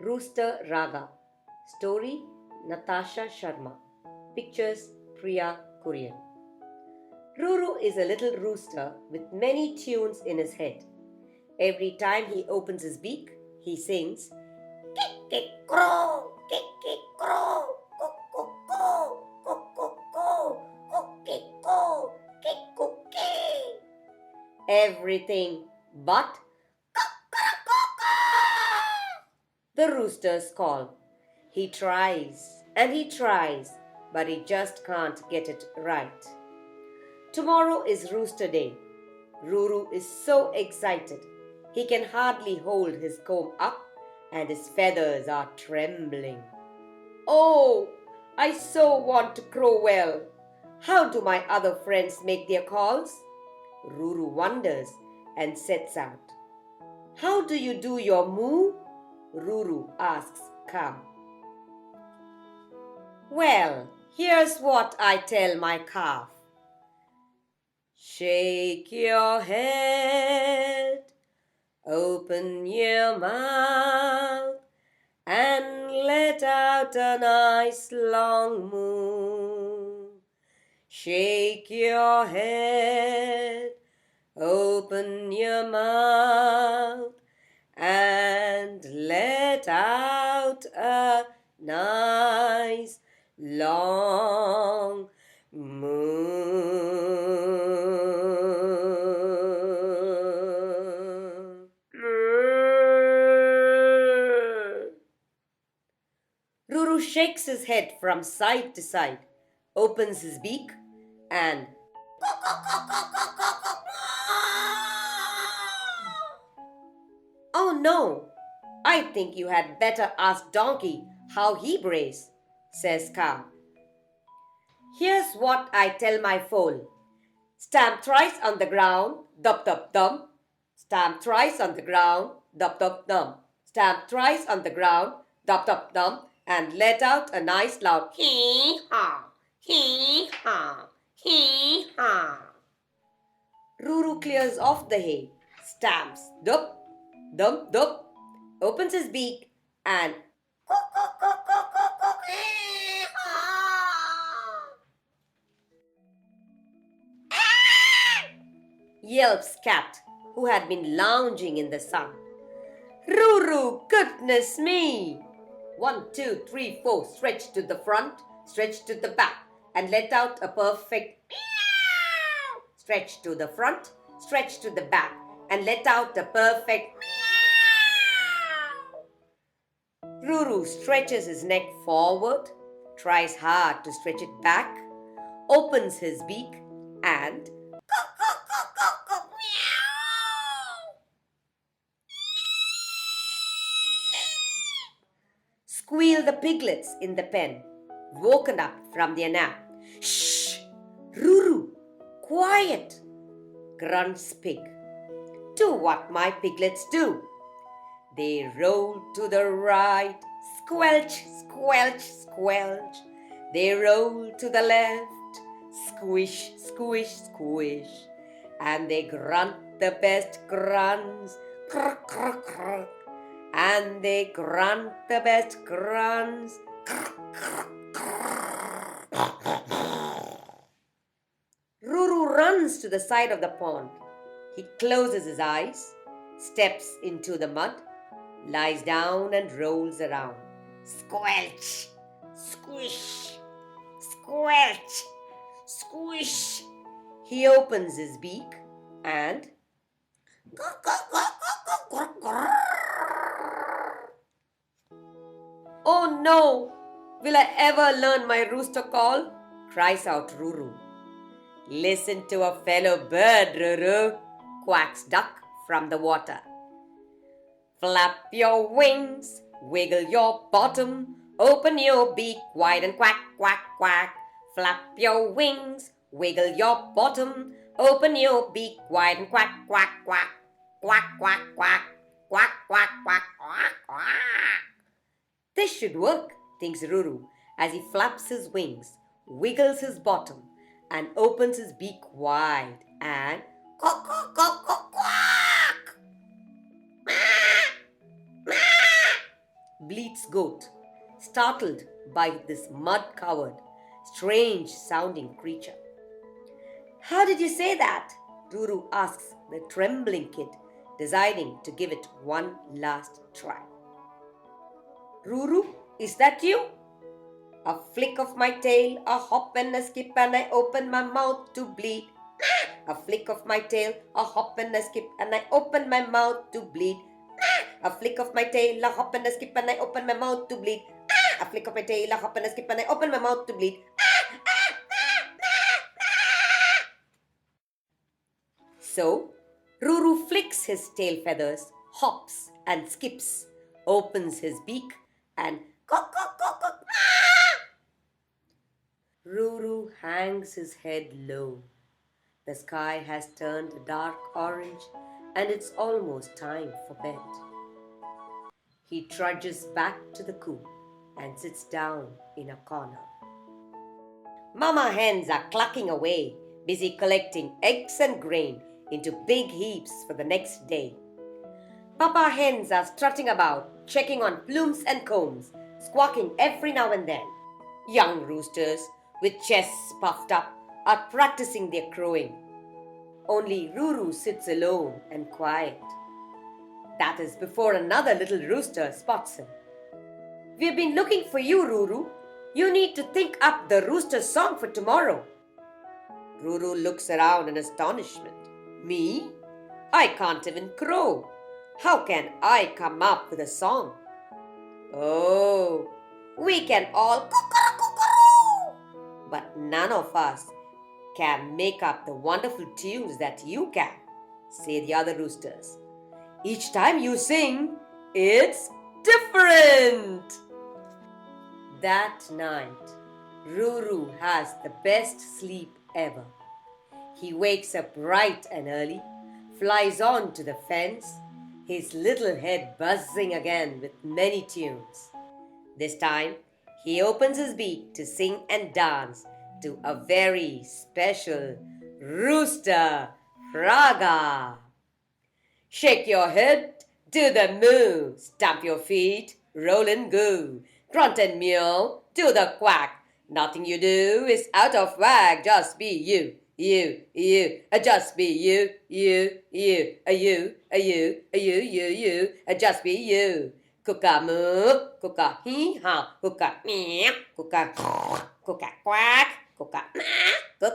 Rooster Raga. Story Natasha Sharma. Pictures Priya, Kuriyan. Ruru is a little rooster with many tunes in his head. Every time he opens his beak, he sings kick kick crow, kick kick crow, cook cook co, cook cook co, cook kick co, kick cookie. Everything but the roosters call. He tries and he tries, but he just can't get it right. Tomorrow is Rooster Day. Ruru is so excited. He can hardly hold his comb up and his feathers are trembling. Oh, I so want to crow well. How do my other friends make their calls? Ruru wonders and sets out. How do you do your moo? Ruru asks calm. Well, here's what I tell my calf. Shake your head, open your mouth, and let out a nice long moo. Shake your head, open your mouth, and let out a nice long moo. Ruru shakes his head from side to side, opens his beak, and oh no, I think you had better ask Donkey how he brays, says Cow. Here's what I tell my foal. Stamp thrice on the ground, dub dub dum. Stamp thrice on the ground, dub dub dum. Stamp thrice on the ground, dub dub dum, and let out a nice loud hee-haw, hee-haw, hee-haw. Ruru clears off the hay, stamps dub, dum dub, opens his beak, and yelps Cat, who had been lounging in the sun. Ruru, goodness me! 1, 2, 3, 4, stretch to the front, stretch to the back, and let out a perfect meow. Stretch to the front, stretch to the back, and let out a perfect meow. Ruru stretches his neck forward, tries hard to stretch it back, opens his beak, and squeal the piglets in the pen, woken up from their nap. Shh! Ruru! Quiet! Grunts Pig. Do what my piglets do. They roll to the right, squelch, squelch, squelch. They roll to the left, squish, squish, squish. And they grunt the best grunts, krr, krr, krr. And they grunt the best grunts. Ruru runs to the side of the pond. He closes his eyes, steps into the mud, lies down and rolls around. Squelch, squish, squelch, squish. He opens his beak and oh no! Will I ever learn my rooster call? Cries out Ruru. Listen to a fellow bird, Ruru, quacks Duck from the water. Flap your wings, wiggle your bottom, open your beak wide and quack, quack, quack. Flap your wings, wiggle your bottom, open your beak wide and quack, quack, quack. Quack, quack, quack, quack, quack, quack, quack, quack. This should work, thinks Ruru, as he flaps his wings, wiggles his bottom, and opens his beak wide and quack, quack, quack, quack, quack. bleats goat, startled by this mud-covered, strange-sounding creature. How did you say that? Ruru asks the trembling kid, deciding to give it one last try. Ruru, is that you? A flick of my tail, a hop and a skip, and I open my mouth to bleed. A flick of my tail, a hop and a skip, and I open my mouth to bleed. A flick of my tail, a hop and a skip, and I open my mouth to bleed. A flick of my tail, a hop and a skip, and I open my mouth to bleed. So, Ruru flicks his tail feathers, hops and skips, opens his beak, and cock, cock, cock, cock. Ruru hangs his head low. The sky has turned a dark orange, and it's almost time for bed. He trudges back to the coop and sits down in a corner. Mama hens are clucking away, busy collecting eggs and grain into big heaps for the next day. Papa hens are strutting about, checking on plumes and combs, squawking every now and then. Young roosters, with chests puffed up, are practicing their crowing. Only Ruru sits alone and quiet. That is before another little rooster spots him. We've been looking for you, Ruru. You need to think up the rooster song for tomorrow. Ruru looks around in astonishment. Me? I can't even crow. How can I come up with a song? Oh, we can all cuckoo, but none of us can make up the wonderful tunes that you can, say the other roosters. Each time you sing, it's different. That night, Ruru has the best sleep ever. He wakes up bright and early, flies on to the fence, his little head buzzing again with many tunes. This time, he opens his beak to sing and dance to a very special Rooster Raga. Shake your head, do the moo, stamp your feet, roll and go, grunt and meow, do the quack. Nothing you do is out of whack, just be you. You, just be you, you, just be you. Cooka moo, cooka hee haw, cooka meow, cooka quack, cooka cook,